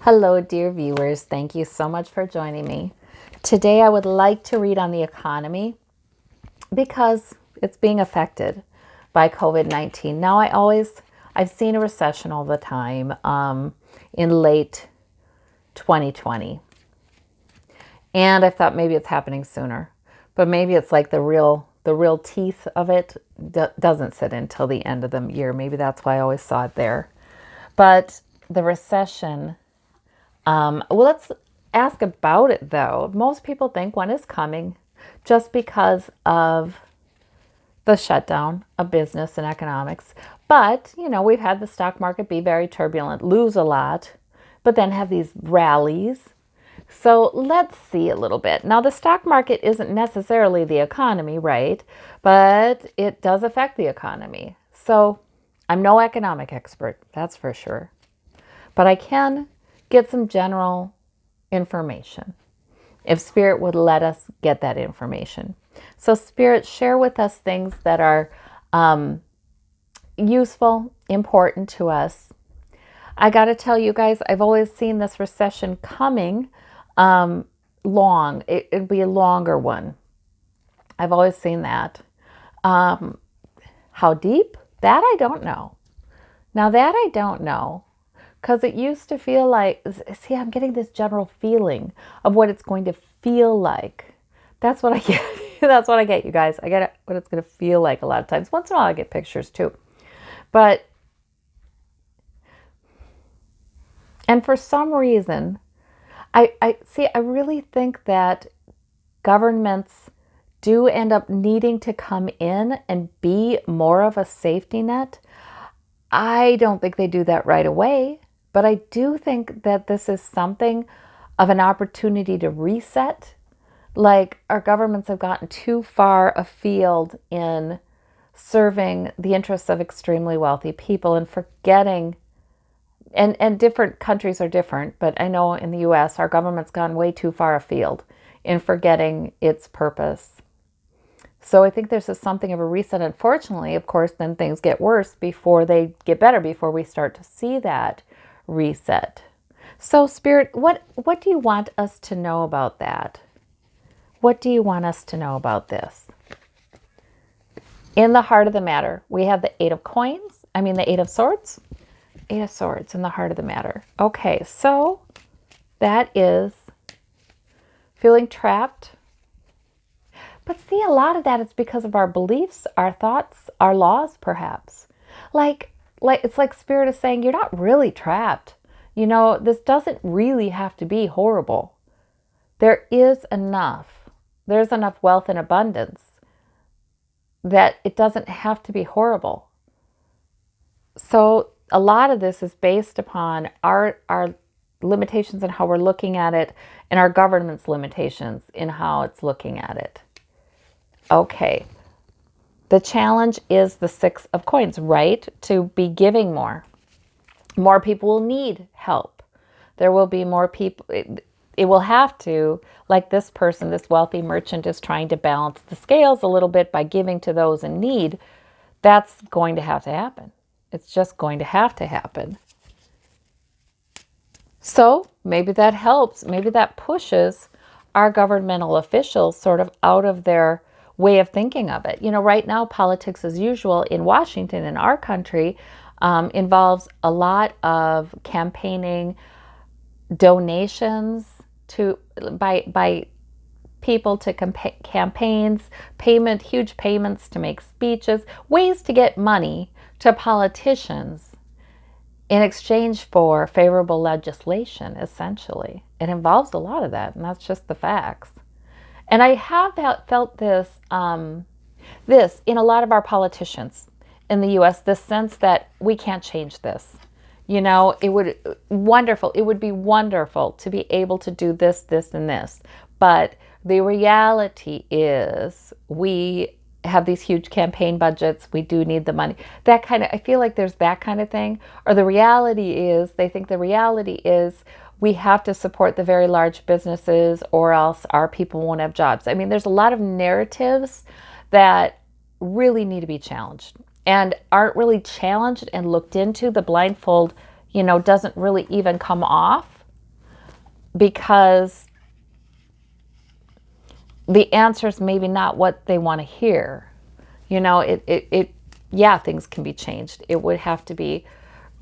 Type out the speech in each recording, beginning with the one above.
Hello, dear viewers. Thank you so much for joining me. Today, I would like to read on the economy because it's being affected by COVID-19. Now, I've seen a recession all the time in late 2020. And I thought maybe it's happening sooner, but maybe it's like the real teeth of it doesn't sit until the end of the year. Maybe that's why I always saw it there. But the recession, well, let's ask about it though. Most people think one is coming just because of the shutdown of business and economics. But, we've had the stock market be very turbulent, lose a lot, but then have these rallies. So let's see a little bit. Now, the stock market isn't necessarily the economy, right? But it does affect the economy. So I'm no economic expert, that's for sure. But I can get some general information if Spirit would let us get that information. So Spirit, share with us things that are useful, important to us. I got to tell you guys, I've always seen this recession coming long. It'd be a longer one. I've always seen that. How deep? That I don't know. Now that I don't know. Because it used to feel like, see, I'm getting this general feeling of what it's going to feel like. That's what I get. That's what I get, you guys. I get what it's going to feel like a lot of times. Once in a while, I get pictures too. And for some reason, I really think that governments do end up needing to come in and be more of a safety net. I don't think they do that right away, but I do think that this is something of an opportunity to reset. Like our governments have gotten too far afield in serving the interests of extremely wealthy people and forgetting, and different countries are different, but I know in the US, our government's gone way too far afield in forgetting its purpose. So I think there's something of a reset. Unfortunately, of course, then things get worse before they get better, before we start to see that reset. So Spirit, what do you want us to know about that? What do you want us to know about this? In the heart of the matter, we have the the Eight of Swords. Eight of Swords in the heart of the matter. Okay, so that is feeling trapped. But see, a lot of that is because of our beliefs, our thoughts, our laws, perhaps. Like it's like Spirit is saying, you're not really trapped. This doesn't really have to be horrible. There's enough wealth and abundance that it doesn't have to be horrible. So a lot of this is based upon our limitations and how we're looking at it, and our government's limitations in how it's looking at it. Okay. The challenge is the Six of Coins, right? To be giving more. More people will need help. There will be more people. It will have to, like this person, this wealthy merchant is trying to balance the scales a little bit by giving to those in need. That's going to have to happen. It's just going to have to happen. So maybe that helps. Maybe that pushes our governmental officials sort of out of their way of thinking of it. Right now, politics as usual in Washington, in our country, involves a lot of campaigning, donations by people to campaigns, huge payments to make speeches, ways to get money to politicians in exchange for favorable legislation, essentially. It involves a lot of that, and that's just the facts. And I have felt this in a lot of our politicians in the U.S., this sense that we can't change this. It would be wonderful to be able to do this, this, and this. But the reality is we have these huge campaign budgets. We do need the money. I feel like there's that kind of thing. Or they think the reality is we have to support the very large businesses or else our people won't have jobs. I mean, there's a lot of narratives that really need to be challenged and aren't really challenged and looked into. The blindfold, doesn't really even come off because the answer is maybe not what they want to hear. Yeah, things can be changed. It would have to be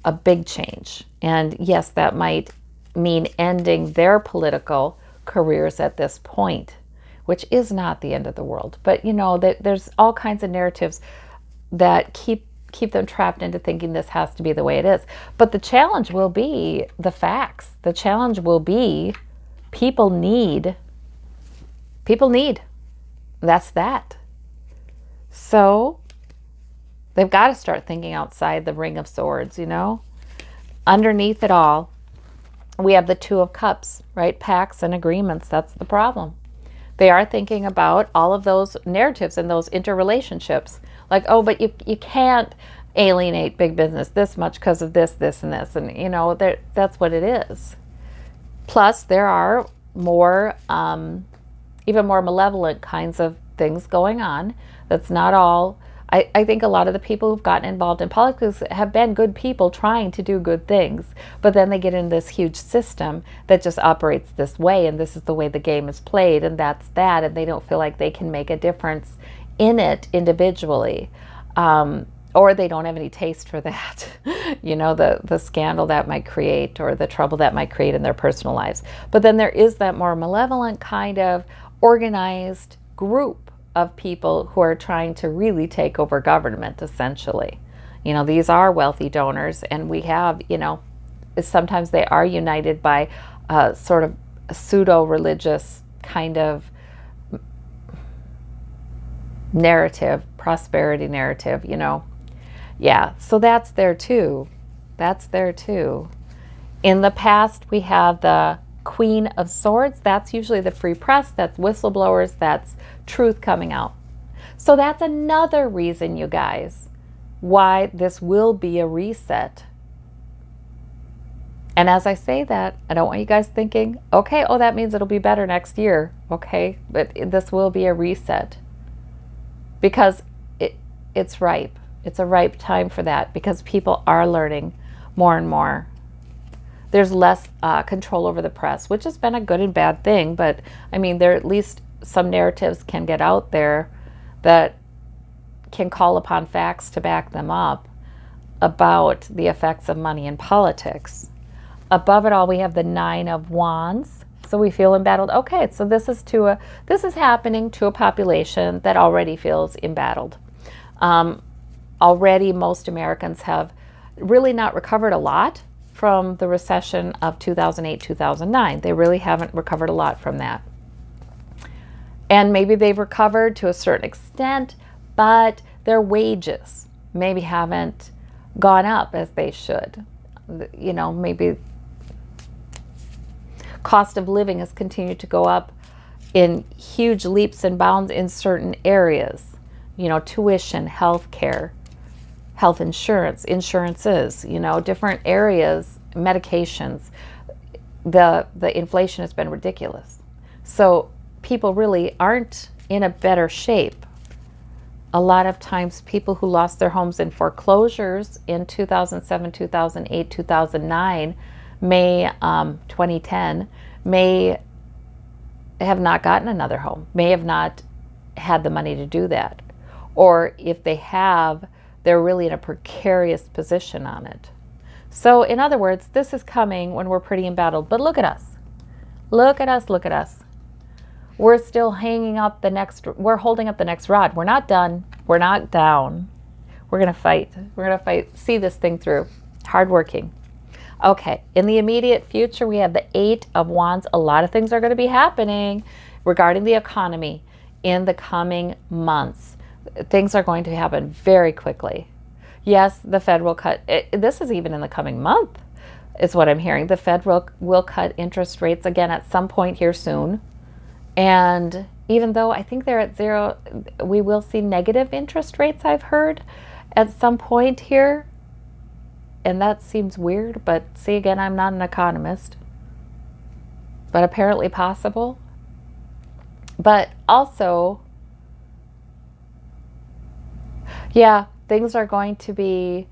a big change. And yes, that might mean ending their political careers at this point, which is not the end of the world. But there's all kinds of narratives that keep them trapped into thinking this has to be the way it is. But the challenge will be the facts. The challenge will be people need. That's that. So they've got to start thinking outside the Ring of Swords, Underneath it all, we have the Two of Cups, right? Pacts and agreements. That's the problem. They are thinking about all of those narratives and those interrelationships. Like, oh, but you can't alienate big business this much because of this, and this. And, that's what it is. Plus, there are more, even more malevolent kinds of things going on. That's not all. I think a lot of the people who've gotten involved in politics have been good people trying to do good things, but then they get in this huge system that just operates this way, and this is the way the game is played, and that's that, and they don't feel like they can make a difference in it individually, or they don't have any taste for that, the scandal that might create or the trouble that might create in their personal lives. But then there is that more malevolent kind of organized group of people who are trying to really take over government, essentially. These are wealthy donors, and we have, sometimes they are united by sort of a pseudo-religious kind of narrative, prosperity narrative, Yeah, so that's there too. In the past, we have the Queen of Swords. That's usually the free press. That's whistleblowers. That's truth coming out. So that's another reason, you guys, why this will be a reset. And as I say that, I don't want you guys thinking, okay, oh, that means it'll be better next year. Okay, but this will be a reset. Because it's ripe. It's a ripe time for that, because people are learning more and more. There's less control over the press, which has been a good and bad thing. But I mean, there at least some narratives can get out there that can call upon facts to back them up about the effects of money in politics. Above it all, we have the Nine of Wands. So we feel embattled. Okay, so this is happening to a population that already feels embattled. Already, most Americans have really not recovered a lot from the recession of 2008, 2009. They really haven't recovered a lot from that. And maybe they've recovered to a certain extent, but their wages maybe haven't gone up as they should. Maybe cost of living has continued to go up in huge leaps and bounds in certain areas. Tuition, health care, health insurance, insurances, different areas, medications. The inflation has been ridiculous. So people really aren't in a better shape. A lot of times people who lost their homes in foreclosures in 2007, 2008, 2009, 2010, may have not gotten another home, may have not had the money to do that. Or if they have, they're really in a precarious position on it. So in other words, this is coming when we're pretty embattled. But look at us. Look at us, look at us. We're still we're holding up the next rod. We're not done. We're not down. We're going to fight. We're going to fight, see this thing through. Hardworking. Okay, in the immediate future, we have the Eight of Wands. A lot of things are going to be happening regarding the economy in the coming months. Things are going to happen very quickly. Yes, the Fed will cut. This is even in the coming month, is what I'm hearing. The Fed will cut interest rates again at some point here soon. And even though I think they're at zero, we will see negative interest rates, I've heard, at some point here. And that seems weird, but see, again, I'm not an economist. But apparently possible. But also, yeah, things are going to be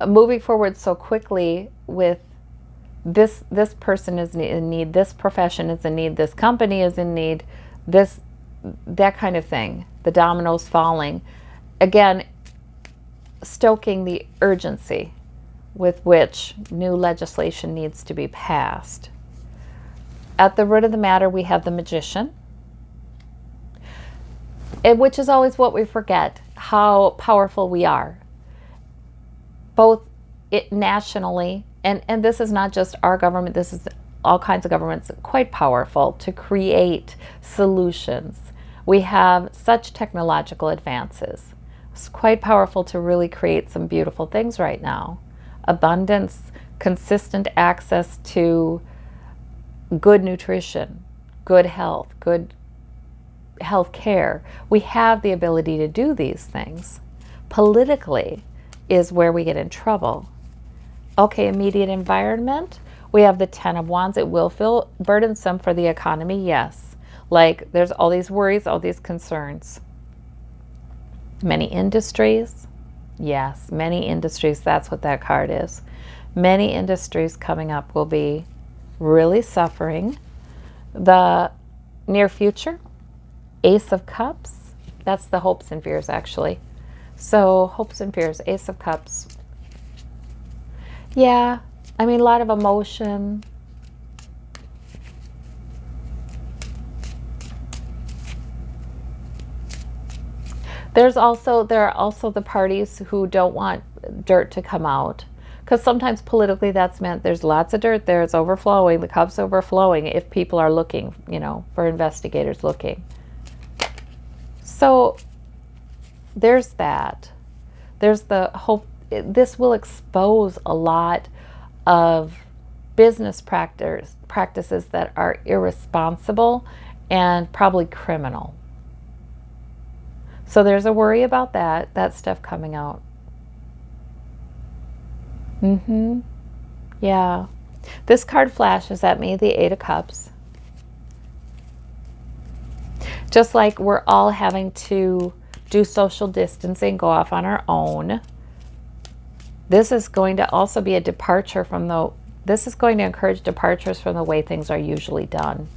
moving forward so quickly with this person is in need, this profession is in need, this company is in need, this that kind of thing. The dominoes falling. Again, stoking the urgency with which new legislation needs to be passed. At the root of the matter, we have the magician, which is always what we forget, how powerful we are, both nationally, and this is not just our government, this is all kinds of governments, quite powerful to create solutions. We have such technological advances. It's quite powerful to really create some beautiful things right now. Abundance, consistent access to good nutrition, good health care. We have the ability to do these things. Politically is where we get in trouble. Okay, immediate environment. We have the 10 of Wands. It will feel burdensome for the economy, yes. Like there's all these worries, all these concerns. Many industries, yes, many industries, that's what that card is. Many industries coming up will be really suffering. The near future, Ace of Cups, that's the hopes and fears actually. So hopes and fears, Ace of Cups. Yeah, I mean a lot of emotion. There are also the parties who don't want dirt to come out. Because sometimes politically that's meant there's lots of dirt there, it's overflowing, the cup's overflowing if people are looking, for investigators looking. So there's that. There's the hope. This will expose a lot of business practices that are irresponsible and probably criminal. So there's a worry about that stuff coming out. Yeah. This card flashes at me, the Eight of Cups. Just like we're all having to do social distancing, go off on our own. This is going to also be a departure from this is going to encourage departures from the way things are usually done.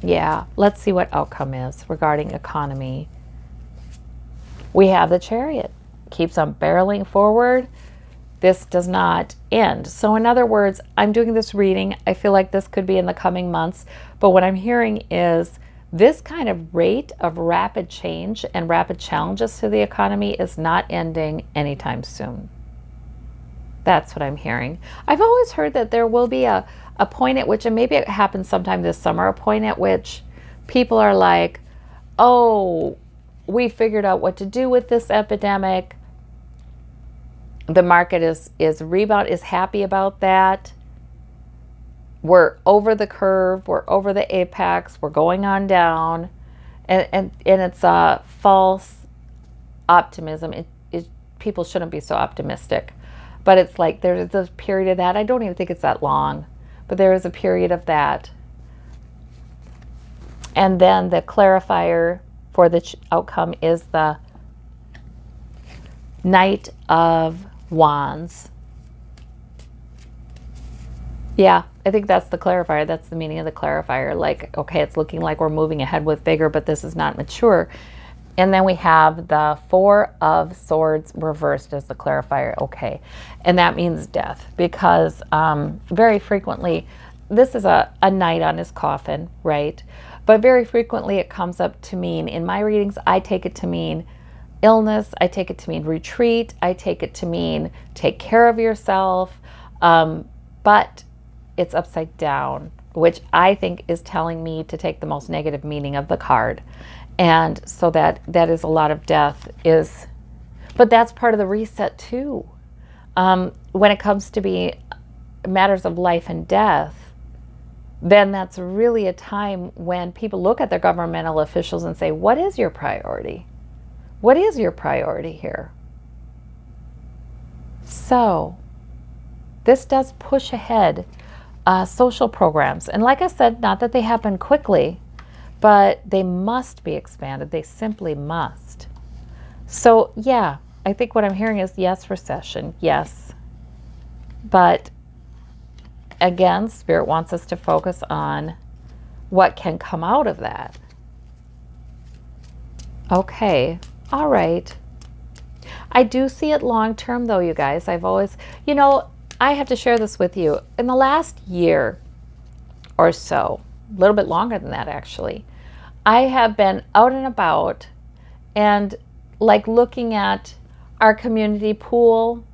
Yeah, let's see what outcome is regarding economy. We have the Chariot. Keeps on barreling forward. This does not end. So in other words, I'm doing this reading. I feel like this could be in the coming months. But what I'm hearing is this kind of rate of rapid change and rapid challenges to the economy is not ending anytime soon. That's what I'm hearing. I've always heard that there will be a point at which, and maybe it happens sometime this summer, a point at which people are like, oh, we figured out what to do with this epidemic. The market is happy about that. We're over the curve, we're over the apex, we're going on down. And it's a false optimism. People shouldn't be so optimistic. But it's like there's a period of that. I don't even think it's that long, but there is a period of that. And then the clarifier for the outcome is the Knight of Wands. Yeah, I think that's the clarifier. That's the meaning of the clarifier. Like, okay, it's looking like we're moving ahead with vigor, but this is not mature. And then we have the Four of Swords reversed as the clarifier. Okay, and that means death, because very frequently, this is a knight on his coffin, right? But very frequently it comes up to mean, in my readings, I take it to mean illness, I take it to mean retreat, I take it to mean take care of yourself, but it's upside down, which I think is telling me to take the most negative meaning of the card. And so that is a lot of death but that's part of the reset too. When it comes to be matters of life and death, then that's really a time when people look at their governmental officials and say, what is your priority? What is your priority here? So this does push ahead social programs. And like I said, not that they happen quickly, but they must be expanded. They simply must. So yeah, I think what I'm hearing is yes, recession, yes. But again, Spirit wants us to focus on what can come out of that. Okay, all right. I do see it long term though, you guys. I've always, I have to share this with you. In the last year or so, a little bit longer than that actually, I have been out and about and like looking at our community pool,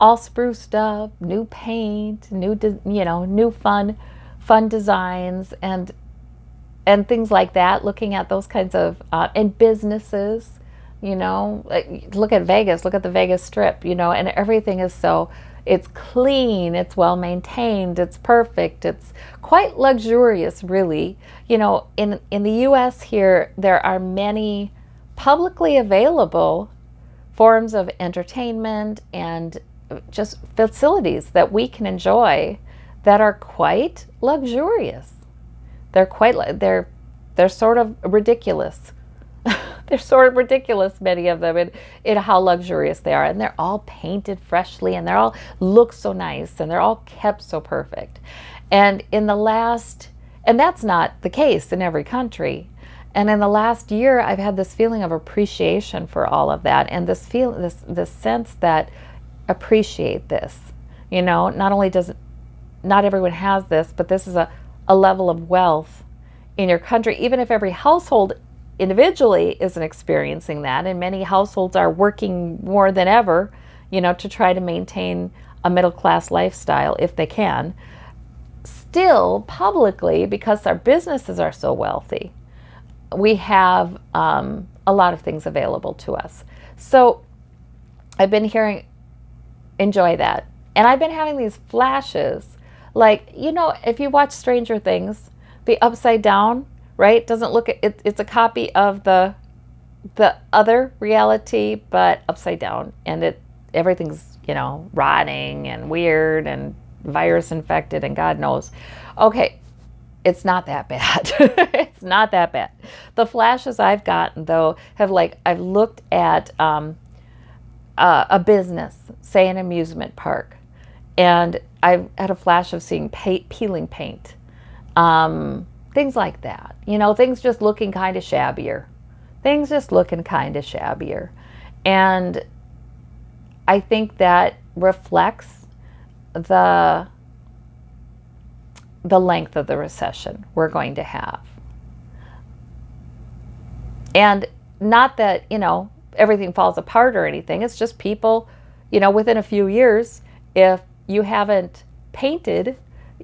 all spruced up, new paint, new fun designs and things like that. Looking at those kinds of and businesses, look at Vegas, look at the Vegas Strip, and everything is so. It's clean, it's well maintained, it's perfect, it's quite luxurious, really. In the U.S. here, there are many publicly available forms of entertainment and just facilities that we can enjoy that are quite luxurious. They're sort of ridiculous. They're sort of ridiculous, many of them, in how luxurious they are. And they're all painted freshly, and they all look so nice, and they're all kept so perfect. And that's not the case in every country. And in the last year, I've had this feeling of appreciation for all of that, and this sense that appreciate this. Not only not everyone has this, but this is a level of wealth in your country, even if every household individually isn't experiencing that, and many households are working more than ever, to try to maintain a middle class lifestyle if they can. Still, publicly, because our businesses are so wealthy, we have a lot of things available to us. So I've been hearing, enjoy that. And I've been having these flashes, like, if you watch Stranger Things, the upside down, right? Doesn't look at it, it's a copy of the other reality, but upside down, and everything's rotting and weird and virus infected and God knows. Okay, it's not that bad. It's not that bad. The flashes I've gotten though I've looked at a business, say an amusement park, and I've had a flash of seeing peeling paint. Things like that, things just looking kind of shabbier. And I think that reflects the length of the recession we're going to have. And not that, everything falls apart or anything. It's just people, within a few years, if you haven't painted,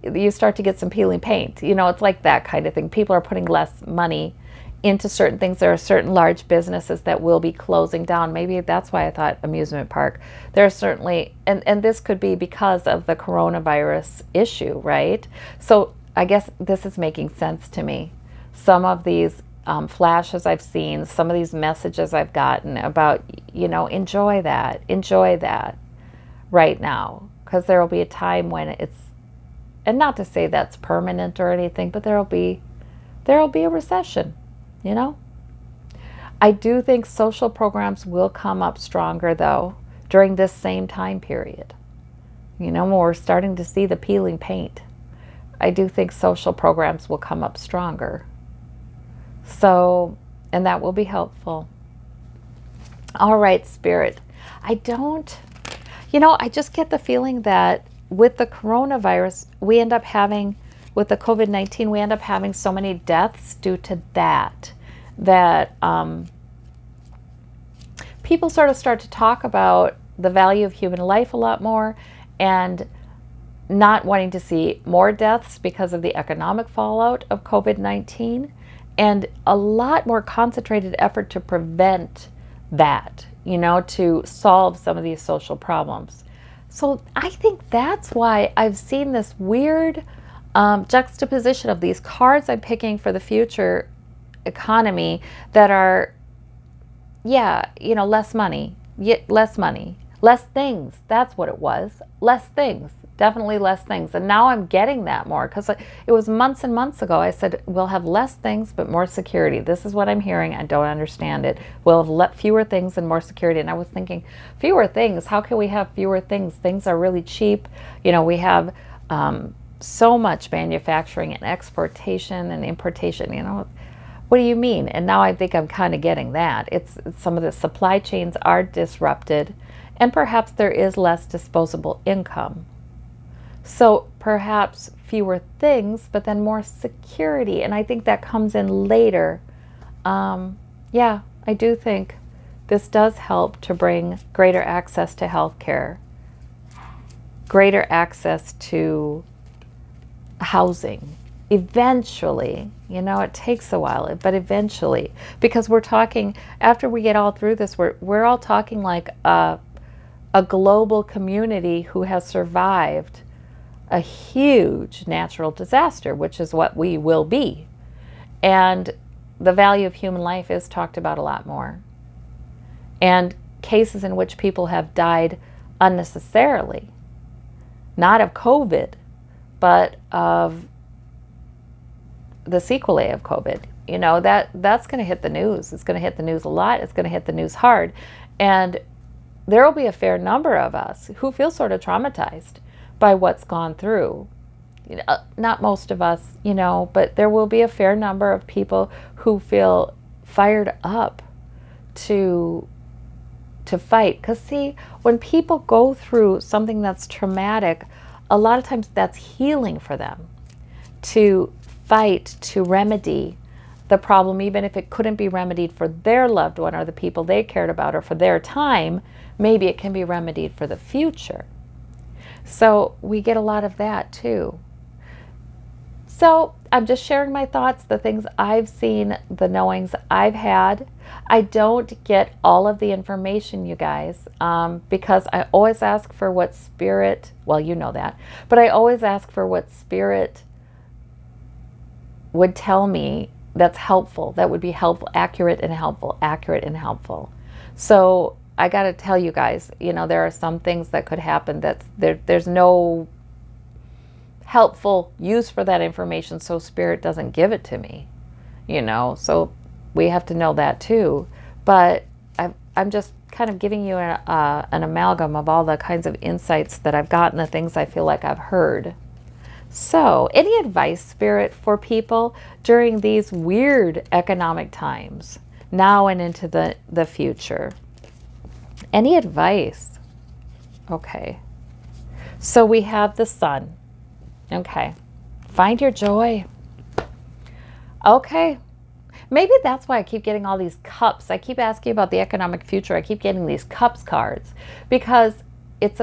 you start to get some peeling paint. It's like that kind of thing. People are putting less money into certain things. There are certain large businesses that will be closing down. Maybe that's why I thought amusement park. There are certainly, and this could be because of the coronavirus issue, right? So I guess this is making sense to me. Some of these flashes I've seen, some of these messages I've gotten about, enjoy that right now, because there will be a time when it's, and not to say that's permanent or anything, but there'll be a recession, I do think social programs will come up stronger though during this same time period. When we're starting to see the peeling paint, I do think social programs will come up stronger. So, and that will be helpful. All right, Spirit. I just get the feeling that with the coronavirus, with the COVID-19, we end up having so many deaths due to that people sort of start to talk about the value of human life a lot more, and not wanting to see more deaths because of the economic fallout of COVID-19, and a lot more concentrated effort to prevent that, to solve some of these social problems. So I think that's why I've seen this weird juxtaposition of these cards I'm picking for the future economy that are, less money, less things. That's what it was. Less things. Definitely less things. And now I'm getting that more, because it was months and months ago I said we'll have less things but more security. This is what I'm hearing. I don't understand it. We'll have fewer things and more security. And I was thinking, fewer things? How can we have fewer things? Things are really cheap. We have so much manufacturing and exportation and importation, what do you mean? And now I think I'm kind of getting that. It's some of the supply chains are disrupted, and perhaps there is less disposable income. So perhaps fewer things, but then more security. And I think that comes in later. Yeah, I do think this does help to bring greater access to healthcare, greater access to housing. Eventually, it takes a while, but eventually, because we're talking, after we get all through this, we're all talking like a global community who has survived a huge natural disaster, which is what we will be. And the value of human life is talked about a lot more. And cases in which people have died unnecessarily, not of COVID, but of the sequelae of COVID, that's going to hit the news. It's going to hit the news a lot. It's going to hit the news hard. And there will be a fair number of us who feel sort of traumatized by what's gone through. Not most of us, but there will be a fair number of people who feel fired up to fight. Because see, when people go through something that's traumatic, a lot of times that's healing for them to fight, to remedy the problem, even if it couldn't be remedied for their loved one or the people they cared about or for their time. Maybe it can be remedied for the future. So we get a lot of that too. So I'm just sharing my thoughts, the things I've seen, the knowings I've had. I don't get all of the information, you guys, because I always ask for what spirit, well, you know that, but I always ask for what spirit would tell me that's helpful, that would be helpful, accurate and helpful. So I got to tell you guys, there are some things that could happen that there's no helpful use for that information, so spirit doesn't give it to me, so we have to know that too. But I'm just kind of giving you an amalgam of all the kinds of insights that I've gotten, the things I feel like I've heard. So any advice, spirit, for people during these weird economic times, now and into the future? Any advice? Okay. So we have the sun. Okay. Find your joy. Okay. Maybe that's why I keep getting all these cups. I keep asking about the economic future. I keep getting these cups cards because it's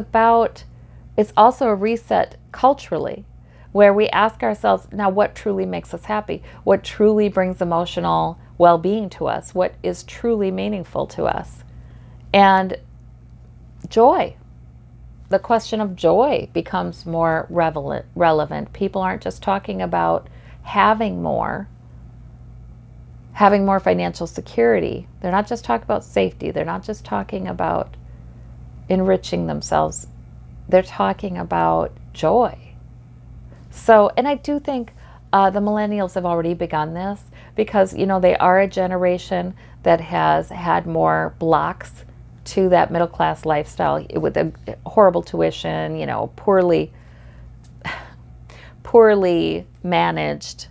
also a reset culturally, where we ask ourselves, now what truly makes us happy? What truly brings emotional well-being to us? What is truly meaningful to us? And joy. The question of joy becomes more relevant. People aren't just talking about having more financial security. They're not just talking about safety. They're not just talking about enriching themselves. They're talking about joy. So, and I do think the millennials have already begun this because, they are a generation that has had more blocks to that middle class lifestyle with a horrible tuition, poorly managed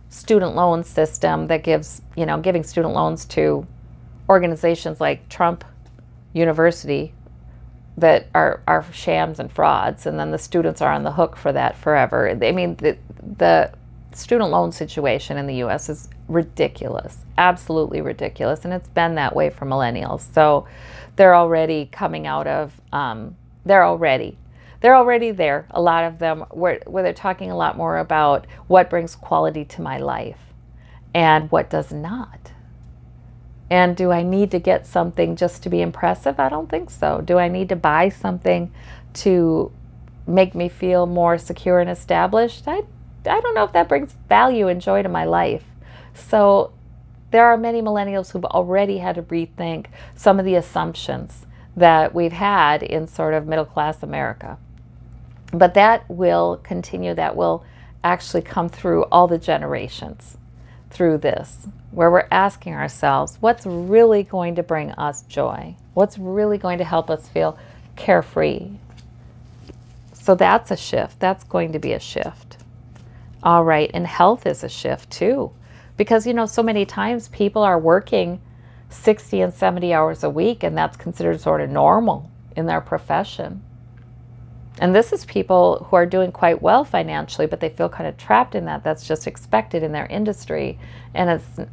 student loan system that gives, giving student loans to organizations like Trump University that are shams and frauds, and then the students are on the hook for that forever. I mean, the student loan situation in the U.S. is ridiculous, absolutely ridiculous, and it's been that way for millennials. So they're already coming out of, they're already there, a lot of them, where they're talking a lot more about what brings quality to my life and what does not. And do I need to get something just to be impressive? I don't think so. Do I need to buy something to make me feel more secure and established? I don't know if that brings value and joy to my life. So there are many millennials who've already had to rethink some of the assumptions that we've had in sort of middle class America. But that will continue, that will actually come through all the generations through this, where we're asking ourselves, what's really going to bring us joy? What's really going to help us feel carefree? So that's a shift. That's going to be a shift. All right, and health is a shift too. Because, so many times people are working 60 and 70 hours a week, and that's considered sort of normal in their profession. And this is people who are doing quite well financially, but they feel kind of trapped in that. That's just expected in their industry, and it's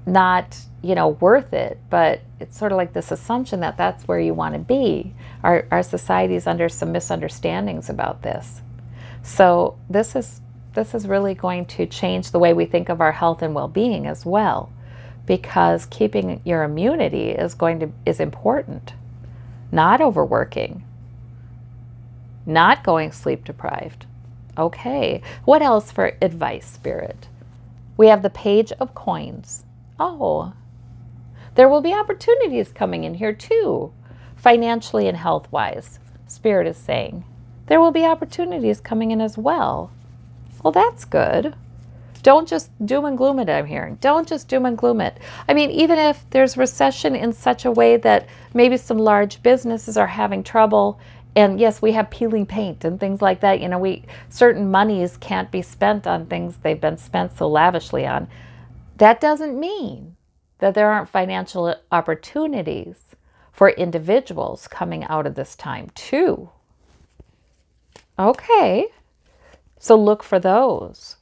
not, worth it. But it's sort of like this assumption that that's where you want to be. Our society is under some misunderstandings about this. So this is really going to change the way we think of our health and well-being as well, because keeping your immunity is important. Not overworking, not going sleep deprived. Okay, what else for advice, Spirit? We have the Page of Coins. Oh, there will be opportunities coming in here too, financially and health-wise. Spirit is saying there will be opportunities coming in as well. Well, that's good. Don't just doom and gloom it, I'm hearing. Don't just doom and gloom it. I mean, even if there's recession in such a way that maybe some large businesses are having trouble, and yes, we have peeling paint and things like that. Certain monies can't be spent on things they've been spent so lavishly on. That doesn't mean that there aren't financial opportunities for individuals coming out of this time too. Okay, so look for those.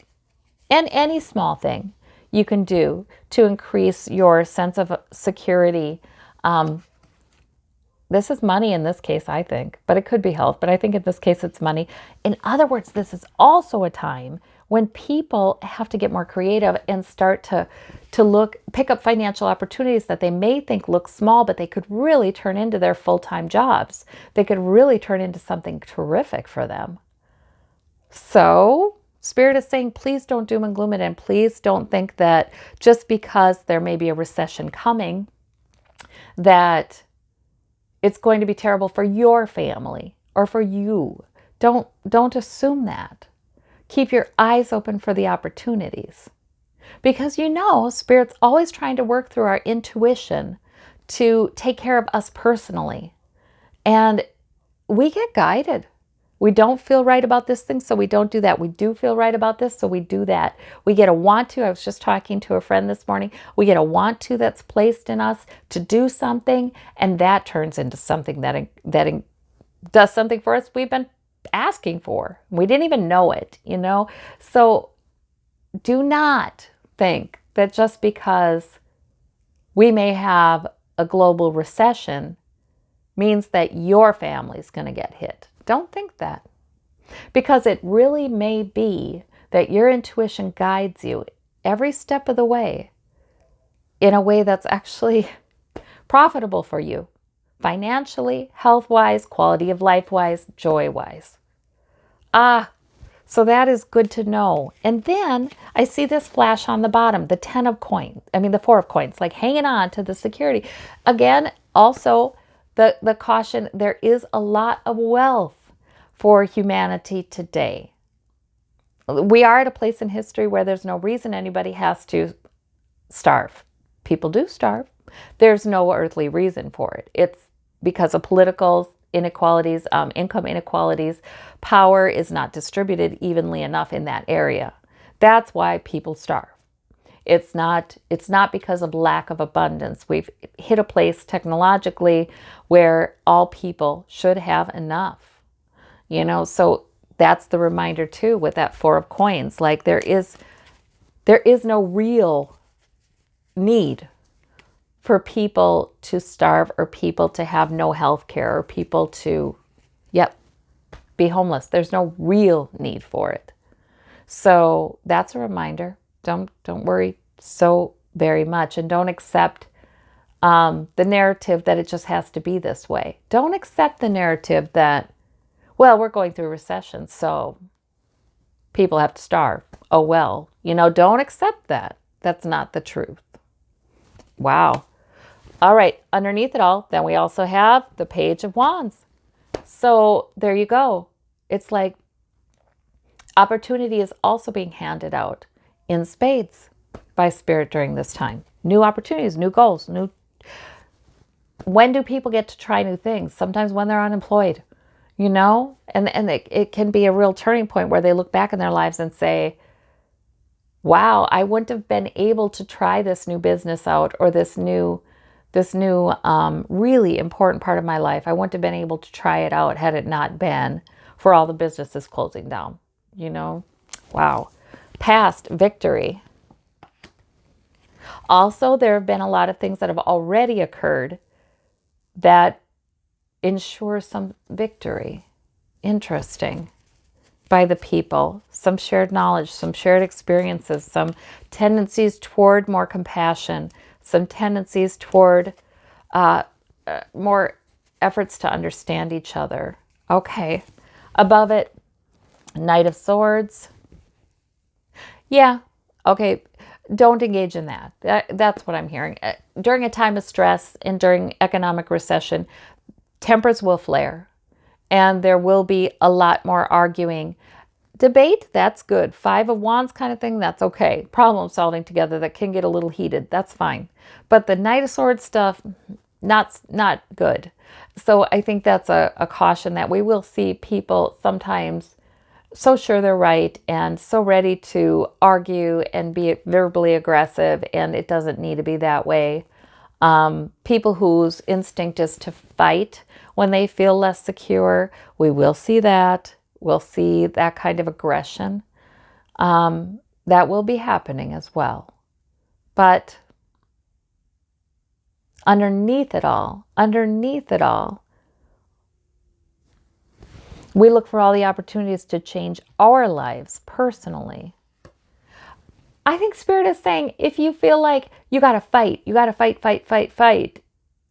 And any small thing you can do to increase your sense of security. This is money in this case, I think, but it could be health. But I think in this case, it's money. In other words, this is also a time when people have to get more creative and start to pick up financial opportunities that they may think look small, but they could really turn into their full-time jobs. They could really turn into something terrific for them. So Spirit is saying, please don't doom and gloom it, and please don't think that just because there may be a recession coming, that it's going to be terrible for your family or for you. Don't assume that. Keep your eyes open for the opportunities. Because Spirit's always trying to work through our intuition to take care of us personally. And we get guided. We don't feel right about this thing, so we don't do that. We do feel right about this, so we do that. We get a want to. I was just talking to a friend this morning. We get a want to that's placed in us to do something, and that turns into something that does something for us we've been asking for. We didn't even know it, So do not think that just because we may have a global recession means that your family's going to get hit. Don't think that, because it really may be that your intuition guides you every step of the way in a way that's actually profitable for you, financially, health-wise, quality of life-wise, joy-wise. So that is good to know. And then I see this flash on the bottom, the 4 of coins, like hanging on to the security. Again, also the caution, there is a lot of wealth for humanity today. We are at a place in history where there's no reason anybody has to starve. People do starve. There's no earthly reason for it. It's because of political inequalities, income inequalities. Power is not distributed evenly enough in that area. That's why people starve. It's not because of lack of abundance. We've hit a place technologically where all people should have enough. So that's the reminder too with that 4 of coins. Like there is no real need for people to starve or people to have no health care or people to, be homeless. There's no real need for it. So that's a reminder. Don't worry so very much, and don't accept the narrative that it just has to be this way. Don't accept the narrative that, well, we're going through a recession, so people have to starve. Oh, well, don't accept that. That's not the truth. Wow. All right. Underneath it all, then we also have the Page of Wands. So there you go. It's like opportunity is also being handed out in spades by Spirit during this time. New opportunities, new goals, when do people get to try new things? Sometimes when they're unemployed. And it can be a real turning point where they look back in their lives and say, wow, I wouldn't have been able to try this new business out, or this new really important part of my life. I wouldn't have been able to try it out had it not been for all the businesses closing down, you know? Wow. Past victory. Also, there have been a lot of things that have already occurred that ensure some victory. Interesting. By the people, some shared knowledge, some shared experiences, some tendencies toward more compassion, some tendencies toward more efforts to understand each other. Okay. Above it, Knight of Swords. Yeah. Okay. Don't engage in that. That's what I'm hearing. During a time of stress and during economic recession, tempers will flare and there will be a lot more arguing. Debate, that's good. Five of Wands kind of thing, that's okay. Problem solving together that can get a little heated, that's fine. But the Knight of Swords stuff, not good. So I think that's a caution that we will see people sometimes so sure they're right and so ready to argue and be verbally aggressive, and it doesn't need to be that way. People whose instinct is to fight when they feel less secure, we will see that. We'll see that kind of aggression. That will be happening as well. But underneath it all, we look for all the opportunities to change our lives personally. I think Spirit is saying, if you feel like you got to fight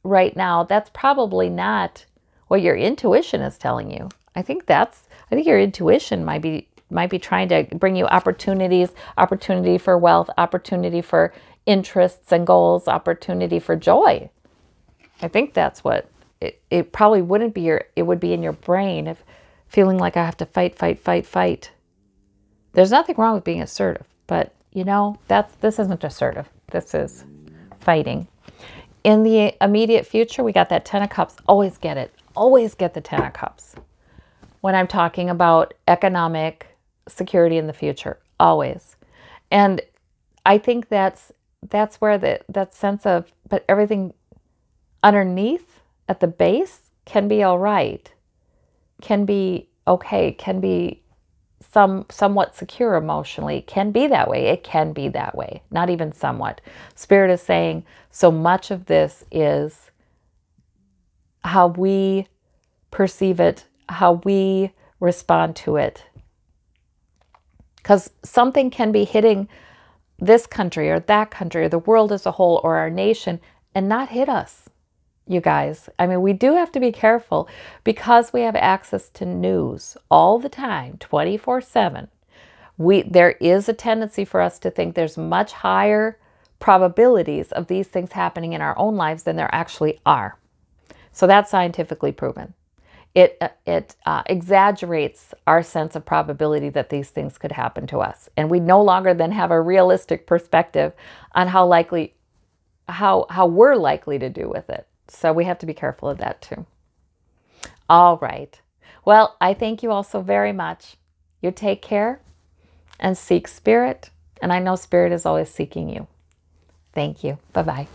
right now, that's probably not what your intuition is telling you. I think your intuition might be trying to bring you opportunities, opportunity for wealth, opportunity for interests and goals, opportunity for joy. I think that's what it probably wouldn't be it would be in your brain if feeling like I have to fight. There's nothing wrong with being assertive, but this isn't assertive. This is fighting. In the immediate future, we got that Ten of Cups. Always get it. Always get the Ten of Cups when I'm talking about economic security in the future. Always. And I think that's where that sense of, but everything underneath at the base can be all right, can be okay, can be somewhat secure emotionally. It can be that way. It can be that way. Not even somewhat. Spirit is saying so much of this is how we perceive it, how we respond to it. Because something can be hitting this country or that country or the world as a whole or our nation and not hit us, you guys. I mean, we do have to be careful because we have access to news all the time, 24/7. There is a tendency for us to think there's much higher probabilities of these things happening in our own lives than there actually are. So that's scientifically proven. It exaggerates our sense of probability that these things could happen to us. And we no longer then have a realistic perspective on how we're likely to do with it. So we have to be careful of that too. All right. Well, I thank you all so very much. You take care and seek Spirit. And I know Spirit is always seeking you. Thank you. Bye-bye.